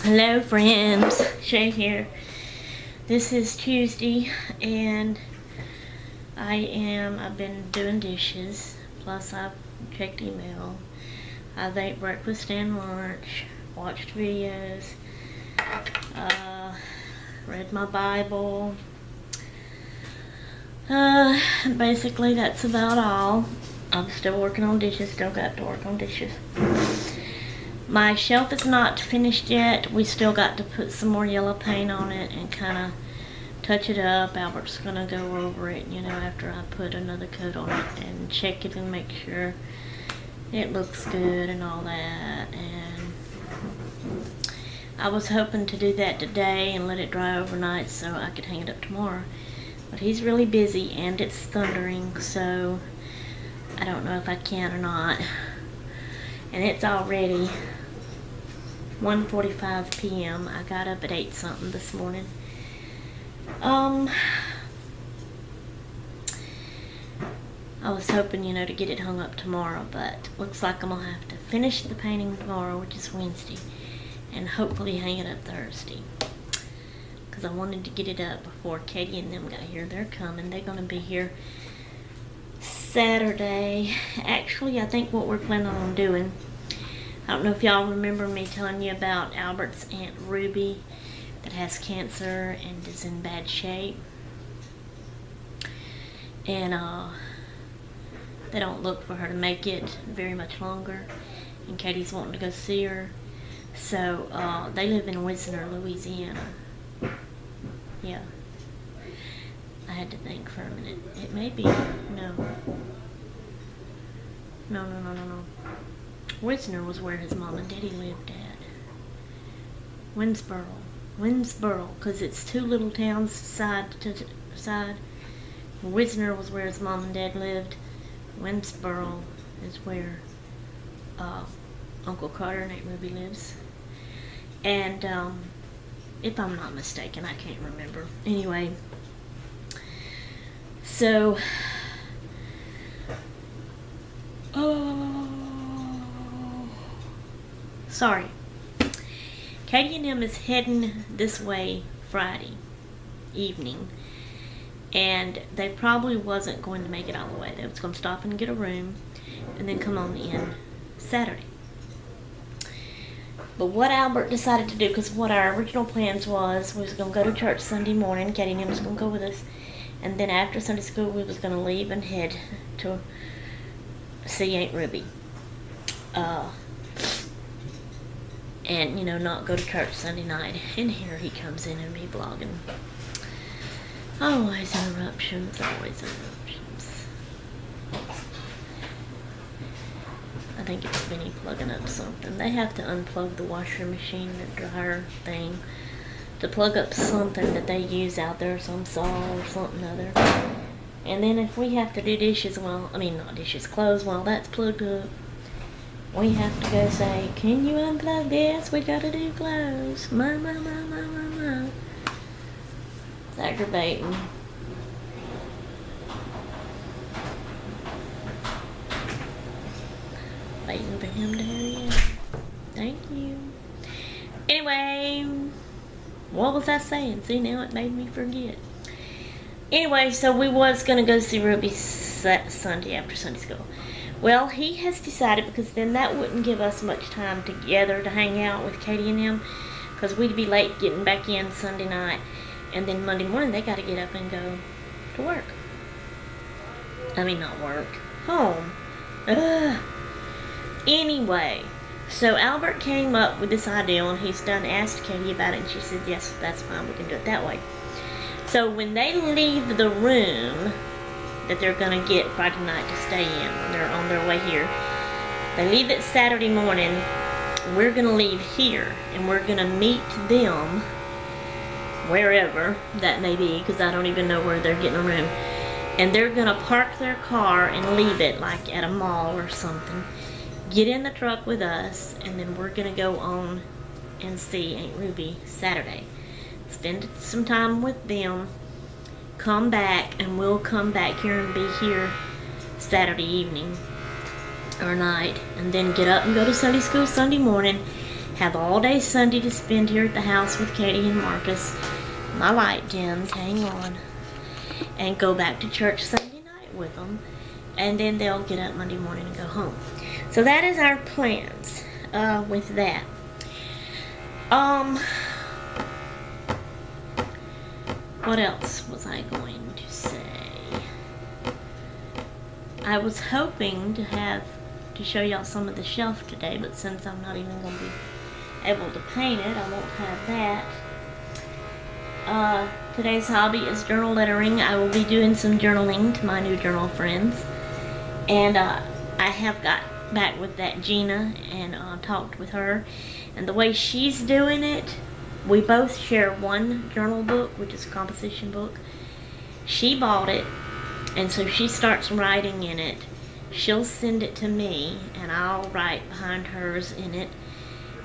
Hello friends, Shay here. This is Tuesday and I've been doing dishes, plus I've checked email. I've ate breakfast and lunch, watched videos, read my Bible. Basically that's about all. I'm still working on dishes, still got to work on dishes. My shelf is not finished yet. We still got to put some more yellow paint on it and kind of touch it up. Albert's going to go over it, after I put another coat on it and check it and make sure it looks good and all that. And I was hoping to do that today and let it dry overnight so I could hang it up tomorrow. But he's really busy and it's thundering, so I don't know if I can or not. And it's already 1:45 p.m. I got up at 8 something this morning. I was hoping, to get it hung up tomorrow, but looks like I'm gonna have to finish the painting tomorrow, which is Wednesday, and hopefully hang it up Thursday. Because I wanted to get it up before Katie and them got here. They're coming. They're gonna be here Saturday. Actually, I think what we're planning on doing, I don't know if y'all remember me telling you about Albert's Aunt Ruby that has cancer and is in bad shape. And they don't look for her to make it very much longer. And Katie's wanting to go see her. So they live in Wisner, Louisiana. Yeah. I had to think for a minute. It may be, no. No. Wisner was where his mom and daddy lived at. Winsboro, because it's two little towns side to side. Wisner was where his mom and dad lived. Winsboro is where Uncle Carter and Aunt Ruby lives. And if I'm not mistaken, I can't remember. Anyway, so sorry. Katie and them is heading this way Friday evening, and they probably wasn't going to make it all the way. They was going to stop and get a room and then come on in Saturday. But what Albert decided to do, because what our original plans was, we was going to go to church Sunday morning. Katie and them was going to go with us, and then after Sunday school we was going to leave and head to see Aunt Ruby. And, not go to church Sunday night. And here he comes in and me blogging. Always interruptions. I think it's Vinny plugging up something. They have to unplug the washer machine, the dryer thing, to plug up something that they use out there, some saw or something other. And then if we have to do dishes, clothes while that's plugged up, we have to go say, can you unplug this? We gotta do clothes. My. It's aggravating. Waiting for him to hurry up. Thank you. Anyway, what was I saying? See, now it made me forget. Anyway, so we was gonna go see Ruby Sunday after Sunday school. Well, he has decided, because then that wouldn't give us much time together to hang out with Katie and him, because we'd be late getting back in Sunday night, and then Monday morning they got to get up and go to work. Not work, home. Anyway, so Albert came up with this idea, and he's done asked Katie about it, and she said, yes, that's fine, we can do it that way. So when they leave the room that they're going to get Friday night to stay in when they're on their way here, they leave it Saturday morning. We're going to leave here, and we're going to meet them wherever that may be, because I don't even know where they're getting a room. And they're going to park their car and leave it like at a mall or something, get in the truck with us, and then we're going to go on and see Aunt Ruby Saturday. Spend some time with them, come back, and we'll come back here and be here Saturday evening or night, and then get up and go to Sunday school Sunday morning, have all day Sunday to spend here at the house with Katie and Marcus. My light dimmed, hang on. And go back to church Sunday night with them. And then they'll get up Monday morning and go home. So that is our plans with that. What else was I going to say? I was hoping to show y'all some of the shelf today, but since I'm not even going to be able to paint it, I won't have that. Today's hobby is journal lettering. I will be doing some journaling to my new journal friends. And I have got back with that Gina and talked with her. And the way she's doing it, we both share one journal book, which is a composition book. She bought it, and so she starts writing in it. She'll send it to me, and I'll write behind hers in it,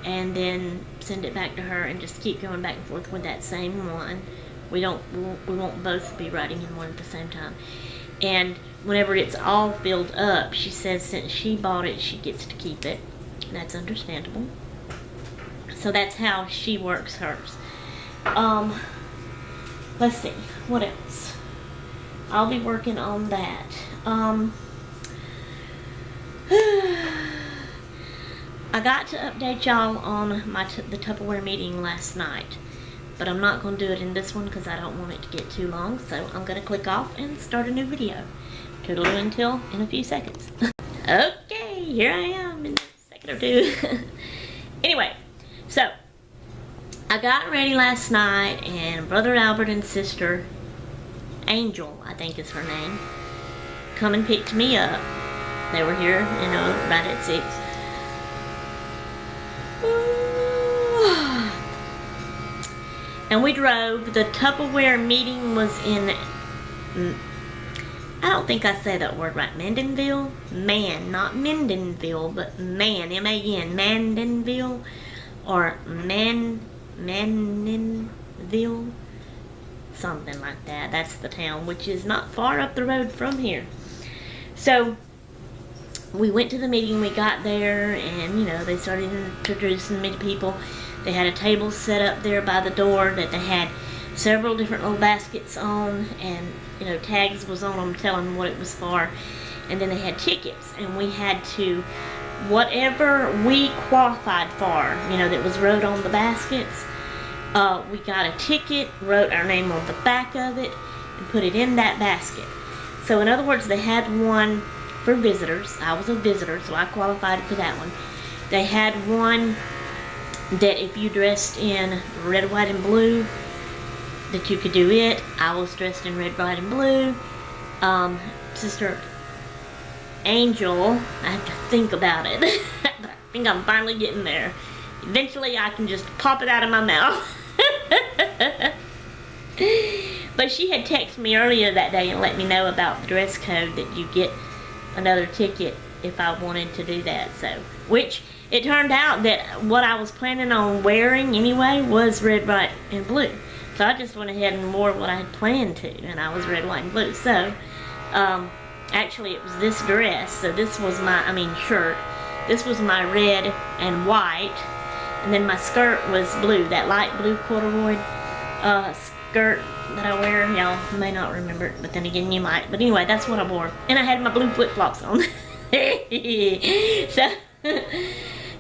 and then send it back to her, and just keep going back and forth with that same one. We won't both be writing in one at the same time. And whenever it's all filled up, she says since she bought it, she gets to keep it. That's understandable. So that's how she works hers. Let's see, what else? I'll be working on that. I got to update y'all on the Tupperware meeting last night, but I'm not going to do it in this one because I don't want it to get too long, so I'm going to click off and start a new video. Toodaloo until in a few seconds. Okay, here I am in a second or two. Anyway, so I got ready last night, and Brother Albert and Sister Angel, I think is her name, come and picked me up. They were here, right at 6. And we drove. The Tupperware meeting was in, I don't think I say that word right, Mandenville? Not Mendenville, but M-A-N, Mandenville, or Manninville, something like that. That's the town, which is not far up the road from here. So we went to the meeting, we got there, and they started introducing me to people. They had a table set up there by the door that they had several different little baskets on, and tags was on them telling what it was for. And then they had tickets, and we had to, whatever we qualified for, that was wrote on the baskets, we got a ticket, wrote our name on the back of it, and put it in that basket. So in other words, they had one for visitors. I was a visitor, so I qualified for that one. They had one that if you dressed in red, white, and blue, that you could do it. I was dressed in red, white, and blue. Sister Angel, I have to think about it, but I think I'm finally getting there. Eventually I can just pop it out of my mouth. But she had texted me earlier that day and let me know about the dress code, that you get another ticket if I wanted to do that. So, which it turned out that what I was planning on wearing anyway was red, white, and blue. So I just went ahead and wore what I had planned to, and I was red, white, and blue. So, actually it was this dress. So this was my, shirt. This was my red and white, and then my skirt was blue, that light blue corduroy skirt that I wear. Y'all may not remember it, but then again you might. But anyway, that's what I wore. And I had my blue flip-flops on.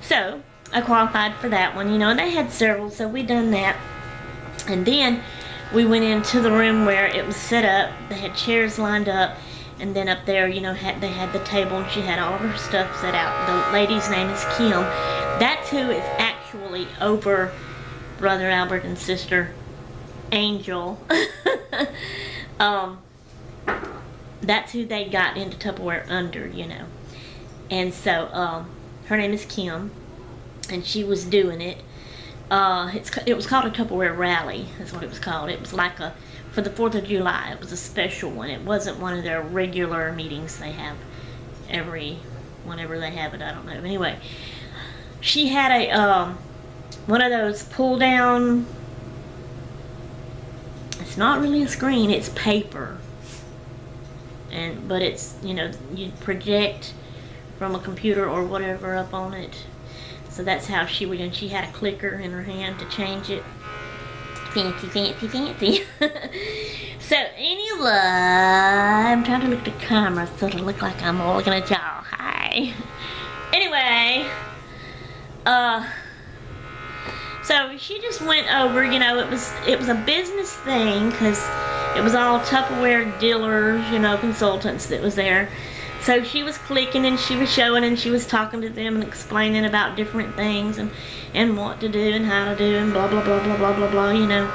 So I qualified for that one, and they had several, so we done that. And then we went into the room where it was set up. They had chairs lined up, and then up there, they had the table, and she had all of her stuff set out. The lady's name is Kim. That's who is actually over Brother Albert and Sister Angel. That's who they got into Tupperware under, And so, her name is Kim, and she was doing it. It was called a Tupperware rally. That's what it was called. It was like for the 4th of July. It was a special one. It wasn't one of their regular meetings they have whenever they have it. I don't know. Anyway, she had a one of those pull down. It's not really a screen. It's paper. But it's you project from a computer or whatever up on it. So that's how she would, and she had a clicker in her hand to change it. Fancy, fancy, fancy. So anyway, I'm trying to look at the camera so it'll look like I'm looking at y'all. Hi. Anyway, so she just went over, you know, it was a business thing, because it was all Tupperware dealers, you know, consultants that was there. So she was clicking and she was showing and she was talking to them and explaining about different things and what to do and how to do and blah blah blah blah blah blah blah, you know.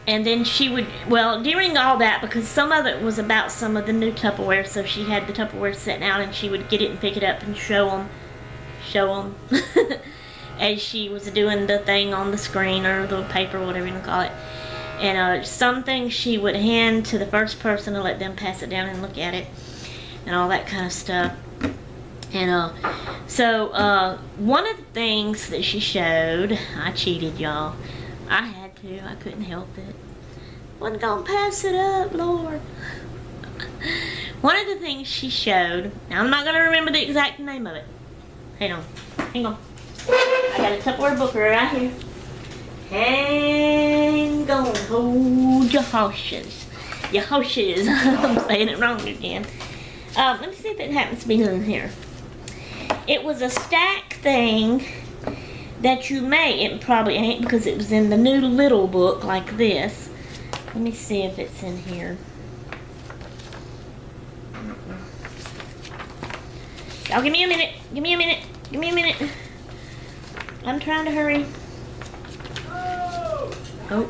And then she would, well, during all that, because some of it was about some of the new Tupperware, so she had the Tupperware sitting out and she would get it and pick it up and show them as she was doing the thing on the screen or the paper, whatever you want to call it. And some things she would hand to the first person to let them pass it down and look at it and all that kind of stuff. And so one of the things that she showed, I cheated, y'all. I had to. I couldn't help it. Wasn't gonna pass it up, Lord. One of the things she showed, now I'm not gonna remember the exact name of it. Hang on. Hang on. I got a Tupperware book right here. Hang on, hold your horses. Your horses. I'm saying it wrong again. Let me see if it happens to be in here. It was a stack thing that you made. It probably ain't because it was in the new little book like this. Let me see if it's in here. Y'all give me a minute. Give me a minute. Give me a minute. I'm trying to hurry. Oh.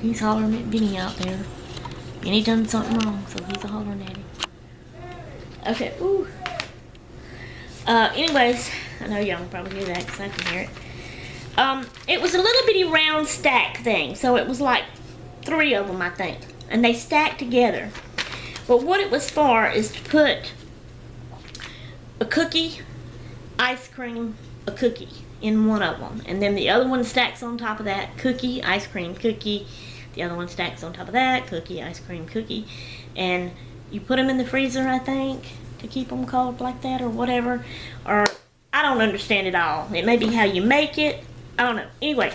He's hollering at Vinny out there. And he done something wrong, so he's hollering at him. Okay, ooh. Anyways, I know y'all can probably hear that because I can hear it. It was a little bitty round stack thing. So it was like 3 of them, I think. And they stacked together. But what it was for is to put a cookie, ice cream, a cookie in one of them, and then the other one stacks on top of that, cookie, ice cream, cookie. The other one stacks on top of that, cookie, ice cream, cookie. And you put them in the freezer, I think, to keep them cold like that or whatever. Or I don't understand it all. It may be how you make it. I don't know. Anyway,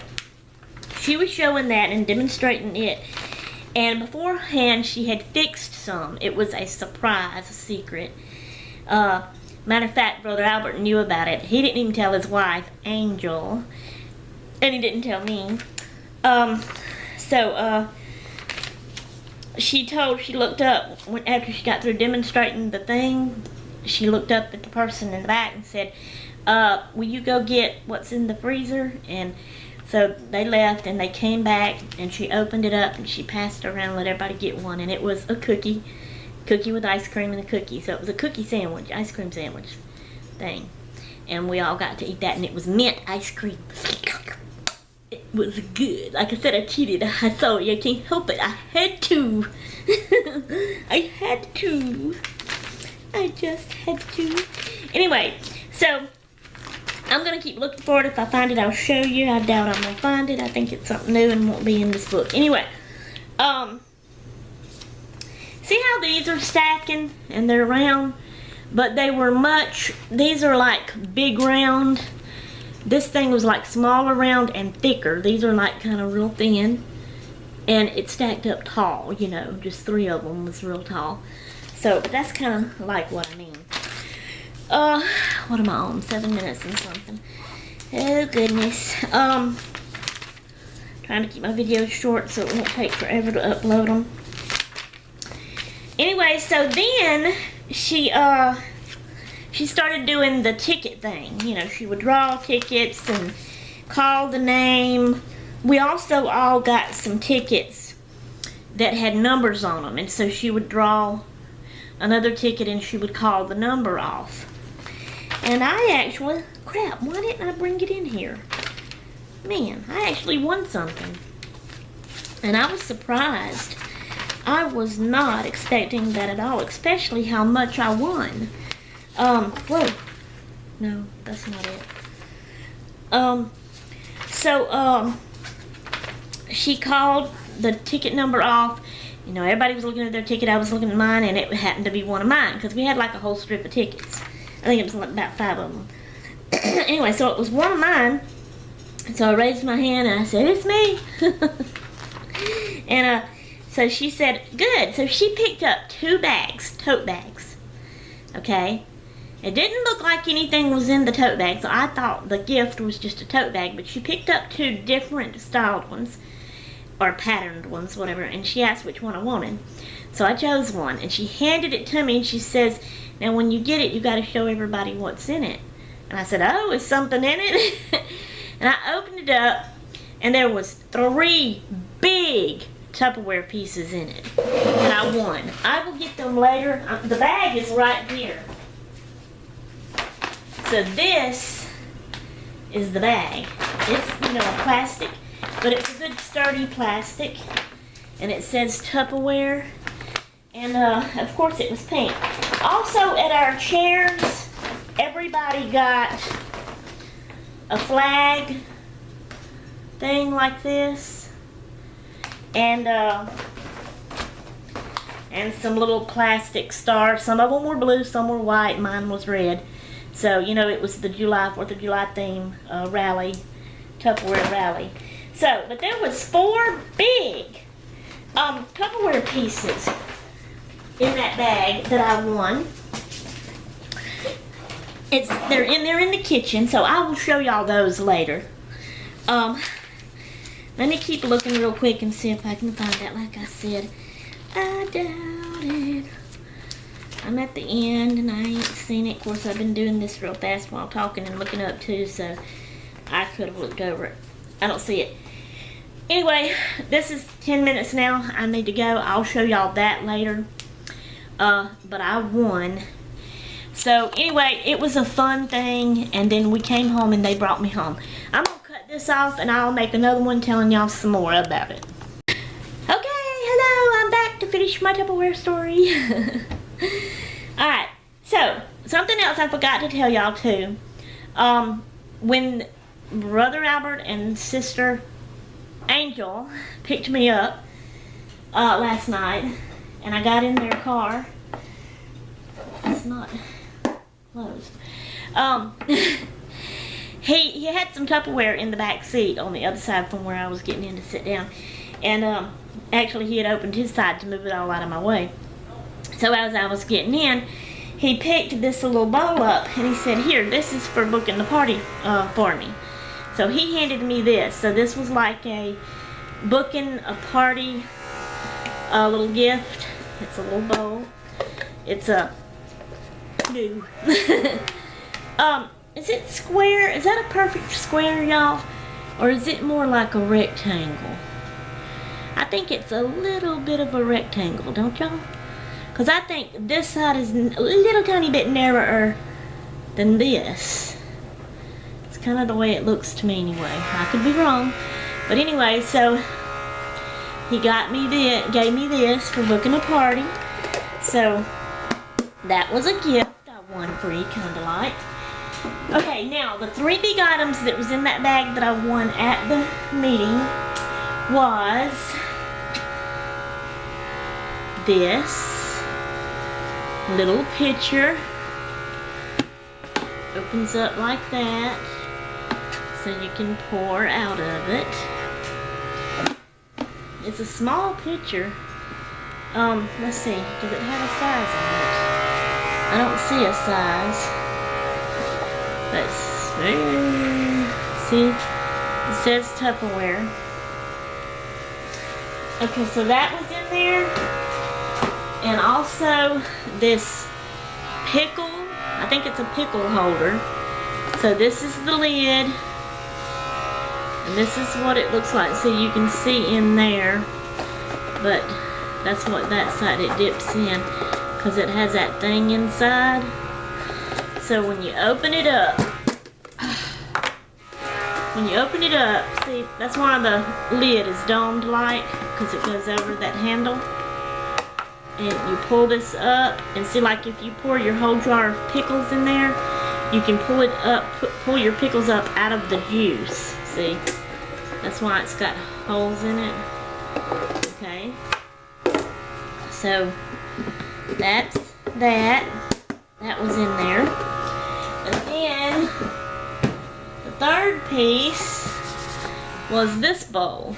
she was showing that and demonstrating it. And beforehand, she had fixed some. It was a surprise, a secret. Matter of fact, Brother Albert knew about it. He didn't even tell his wife, Angel. And he didn't tell me. She looked up, after she got through demonstrating the thing, she looked up at the person in the back and said, will you go get what's in the freezer? And so they left and they came back and she opened it up and she passed it around and let everybody get one. And it was a cookie with ice cream and a cookie. So it was a cookie sandwich, ice cream sandwich thing. And we all got to eat that, and it was mint ice cream. It was good. Like I said, I cheated. I sorry, I can't help it. I had to. I had to. I just had to. Anyway, so I'm going to keep looking for it. If I find it, I'll show you. I doubt I'm going to find it. I think it's something new and won't be in this book. Anyway, see how these are stacking and they're round? But they were these are like big round. This thing was like smaller round and thicker. These are like kind of real thin. And it stacked up tall, you know, just 3 of them was real tall. So that's kind of like what I mean. What am I on? 7 minutes and something. Oh goodness. Trying to keep my videos short so it won't take forever to upload them. Anyway, so then she started doing the ticket thing. You know, she would draw tickets and call the name. We also all got some tickets that had numbers on them, and so she would draw another ticket and she would call the number off. And I actually, crap, why didn't I bring it in here? Man, I actually won something. And I was surprised. I was not expecting that at all, especially how much I won. Whoa. No, that's not it. She called the ticket number off, You know, everybody was looking at their ticket, I was looking at mine, and it happened to be one of mine, because we had like a whole strip of tickets. I think it was like about 5 of them. Anyway, so it was one of mine, so I raised my hand and I said, it's me. And so she said, good. So she picked up 2 bags, tote bags, okay? It didn't look like anything was in the tote bag, so I thought the gift was just a tote bag, but she picked up 2 different styled ones, or patterned ones, whatever, and she asked which one I wanted. So I chose one, and she handed it to me, and she says, now when you get it, you got to show everybody what's in it. And I said, oh, is something in it? And I opened it up, and there was 3 big Tupperware pieces in it, and I won. I will get them later. The bag is right here. So this is the bag. It's, you know, plastic, but it's a good sturdy plastic, and it says Tupperware, and of course it was pink. Also at our chairs, everybody got a flag thing like this, and some little plastic stars. Some of them were blue, some were white, mine was red. So, you know, it was the 4th of July theme rally, Tupperware rally. So, but there was 4 big Tupperware pieces in that bag that I won. They're in the kitchen, so I will show y'all those later. Let me keep looking real quick and see if I can find that. Like I said, I doubt it. I'm at the end and I ain't seen it. Of course, I've been doing this real fast while talking and looking up too, so I could have looked over it. I don't see it. Anyway, this is 10 minutes now. I need to go. I'll show y'all that later. But I won. So anyway, it was a fun thing, and then we came home and they brought me home. I'm gonna cut this off and I'll make another one telling y'all some more about it. Okay, hello, I'm back to finish my Tupperware story. Alright, so something else I forgot to tell y'all too. When Brother Albert and Sister Angel picked me up last night, and I got in their car. It's not closed. He had some Tupperware in the back seat on the other side from where I was getting in to sit down, and actually he had opened his side to move it all out of my way. So as I was getting in, he picked this little bowl up and he said, here, this is for booking the party for me. So he handed me this. So this was like a booking a party little gift. It's a little bowl. It's a new. Is it square? Is that a perfect square, y'all? Or is it more like a rectangle? I think it's a little bit of a rectangle, don't y'all? Because I think this side is a little tiny bit narrower than this. It's kind of the way it looks to me anyway. I could be wrong. But anyway, so he got me this, gave me this for booking a party. So that was a gift I won free, kind of like. Okay, now the 3 big items that was in that bag that I won at the meeting was this little pitcher. Opens up like that, so you can pour out of it. It's a small pitcher. Let's see, does it have a size on it? I don't see a size. But see, it says Tupperware. Okay, so that was in there. And also this pickle, I think it's a pickle holder. So this is the lid, and this is what it looks like. So you can see in there, but that's what that side it dips in, because it has that thing inside. So when you open it up, see, that's why the lid is domed like, because it goes over that handle. And you pull this up, and see, like if you pour your whole jar of pickles in there, you can pull it up, pull your pickles up out of the juice. See, that's why it's got holes in it. Okay. So that's that. That was in there. And then the third piece was this bowl.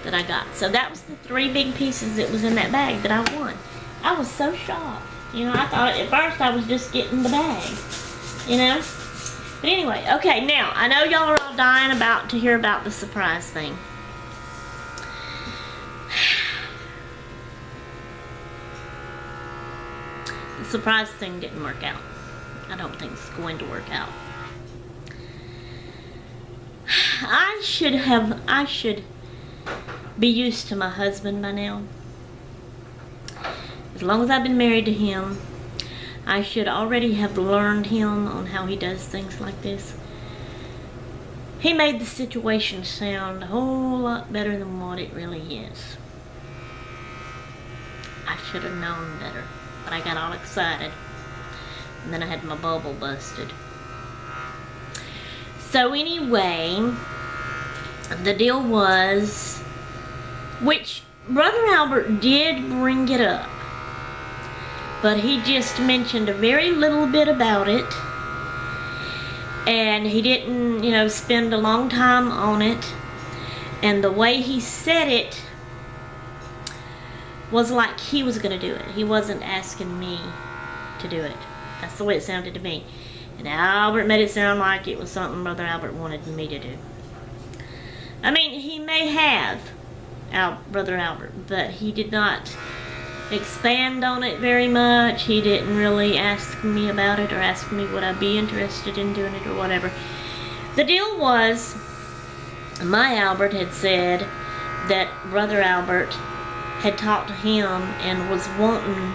That I got. So that was the 3 big pieces that was in that bag that I won. I was so shocked. You know, I thought at first I was just getting the bag. You know? But anyway, okay, now, I know y'all are all dying to hear about the surprise thing. The surprise thing didn't work out. I don't think it's going to work out. I should be used to my husband by now. As long as I've been married to him, I should already have learned him on how he does things like this. He made the situation sound a whole lot better than what it really is. I should have known better, but I got all excited. And then I had my bubble busted. So anyway, the deal was, which Brother Albert did bring it up, but he just mentioned a very little bit about it, and he didn't, you know, spend a long time on it, and the way he said it was like he was going to do it. He wasn't asking me to do it. That's the way it sounded to me. And Albert made it sound like it was something Brother Albert wanted me to do. I mean, he may have, Brother Albert, but he did not expand on it very much. He didn't really ask me about it or ask me would I be interested in doing it or whatever. The deal was, my Albert had said that Brother Albert had talked to him and was wanting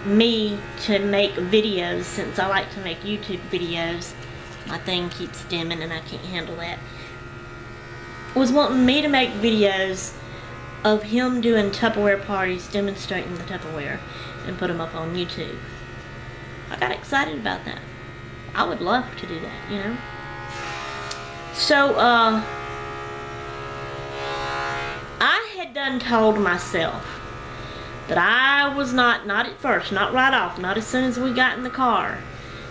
me to make videos, since I like to make YouTube videos. My thing keeps dimming and I can't handle that. Was wanting me to make videos of him doing Tupperware parties, demonstrating the Tupperware, and put them up on YouTube. I got excited about that. I would love to do that, you know. So, I had done told myself that I was not at first, not right off, not as soon as we got in the car,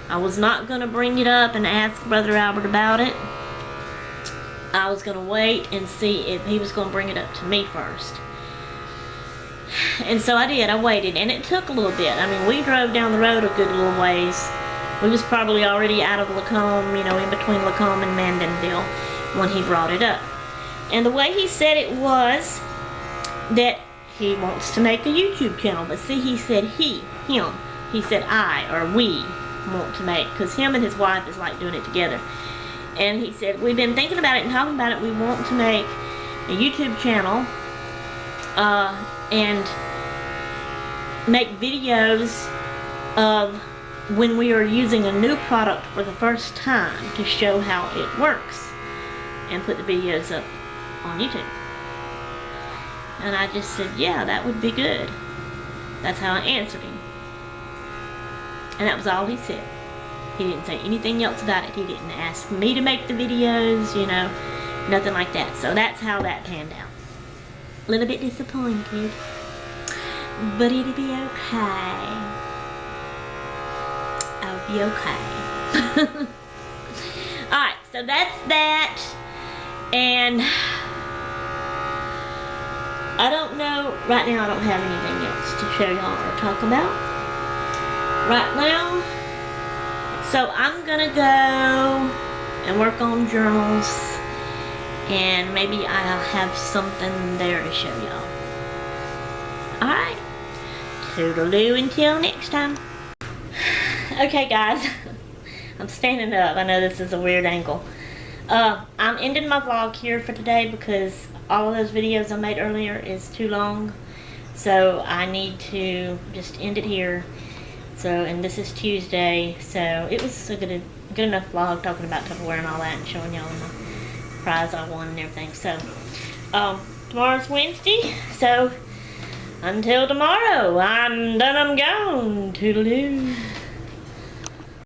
I was not going to bring it up and ask Brother Albert about it. I was going to wait and see if he was going to bring it up to me first. And so I did. I waited, and it took a little bit. I mean, we drove down the road a good little ways. We was probably already out of Lacombe, you know, in between Lacombe and Mandeville when he brought it up. And the way he said it was that he wants to make a YouTube channel. But see, he said him. He said I, or we, want to make, because him and his wife is like doing it together. And he said, we've been thinking about it and talking about it. We want to make a YouTube channel and make videos of when we are using a new product for the first time to show how it works, and put the videos up on YouTube. And I just said, yeah, that would be good. That's how I answered him. And that was all he said. He didn't say anything else about it. He didn't ask me to make the videos, you know, nothing like that. So that's how that panned out. A little bit disappointed, but it'll be okay. I'll be okay. Alright, so that's that. And I don't know, right now I don't have anything else to show y'all or talk about right now. So I'm gonna go and work on journals, and maybe I'll have something there to show y'all. Alright, toodaloo until next time. Okay guys, I'm standing up. I know this is a weird angle. I'm ending my vlog here for today because all of those videos I made earlier is too long. So I need to just end it here. So, and this is Tuesday, so it was a good enough vlog talking about Tupperware and all that, and showing y'all the prize I won and everything. So, tomorrow's Wednesday, so until tomorrow, I'm done, I'm gone. Toodaloo.